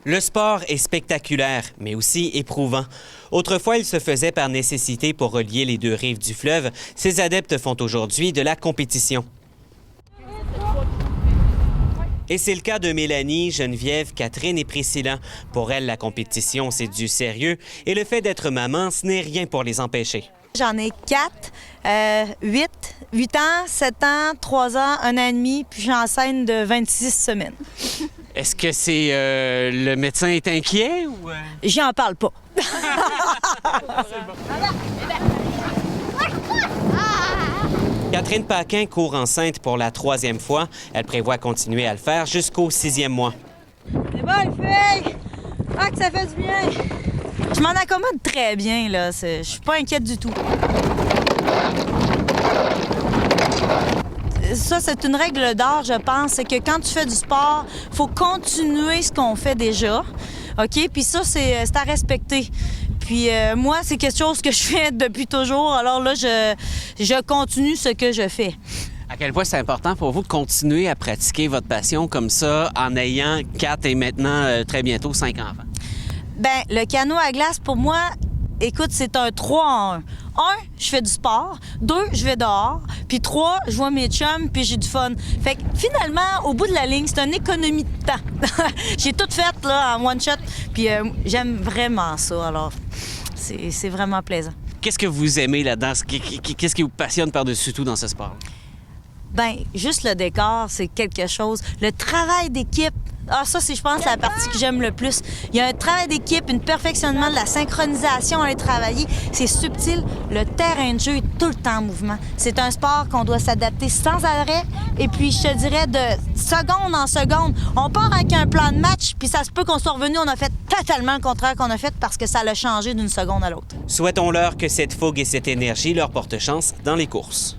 Le sport est spectaculaire, mais aussi éprouvant. Autrefois, il se faisait par nécessité pour relier les deux rives du fleuve. Ces adeptes font aujourd'hui de la compétition. Et c'est le cas de Mélanie, Geneviève, Catherine et Priscilla. Pour elles, la compétition, c'est du sérieux. Et le fait d'être maman, ce n'est rien pour les empêcher. J'en ai 4, 8 ans, 7 ans, 3 ans, 1 an et demi, puis j'enseigne de 26 semaines. Est-ce que le médecin est inquiet ou... J'en parle pas. Catherine Paquin court enceinte pour la 3e fois. Elle prévoit continuer à le faire jusqu'au 6e mois. C'est bon, les filles! Ah, que ça fait du bien! Je m'en accommode très bien, là. Je suis pas inquiète du tout. Ça, c'est une règle d'or, je pense, c'est que quand tu fais du sport, il faut continuer ce qu'on fait déjà, OK? Puis ça, c'est à respecter. Puis moi, c'est quelque chose que je fais depuis toujours, alors là, je continue ce que je fais. À quel point c'est important pour vous de continuer à pratiquer votre passion comme ça en ayant 4 et maintenant très bientôt 5 enfants? Bien, le canot à glace, pour moi, écoute, c'est un 3 en 1. 1, je fais du sport. 2, je vais dehors. Puis 3, je vois mes chums, puis j'ai du fun. Fait que finalement, au bout de la ligne, c'est une économie de temps. J'ai tout fait là, en one shot. Puis j'aime vraiment ça. Alors, c'est vraiment plaisant. Qu'est-ce que vous aimez là-dedans? Qu'est-ce qui vous passionne par-dessus tout dans ce sport? Bien, juste le décor, c'est quelque chose. Le travail d'équipe. Ah, ça, je pense, c'est la partie que j'aime le plus. Il y a un travail d'équipe, un perfectionnement de la synchronisation à aller travailler. C'est subtil. Le terrain de jeu est tout le temps en mouvement. C'est un sport qu'on doit s'adapter sans arrêt. Et puis, je te dirais, de seconde en seconde, on part avec un plan de match, puis ça se peut qu'on soit revenu, on a fait totalement le contraire qu'on a fait parce que ça l'a changé d'une seconde à l'autre. Souhaitons-leur que cette fougue et cette énergie leur portent chance dans les courses.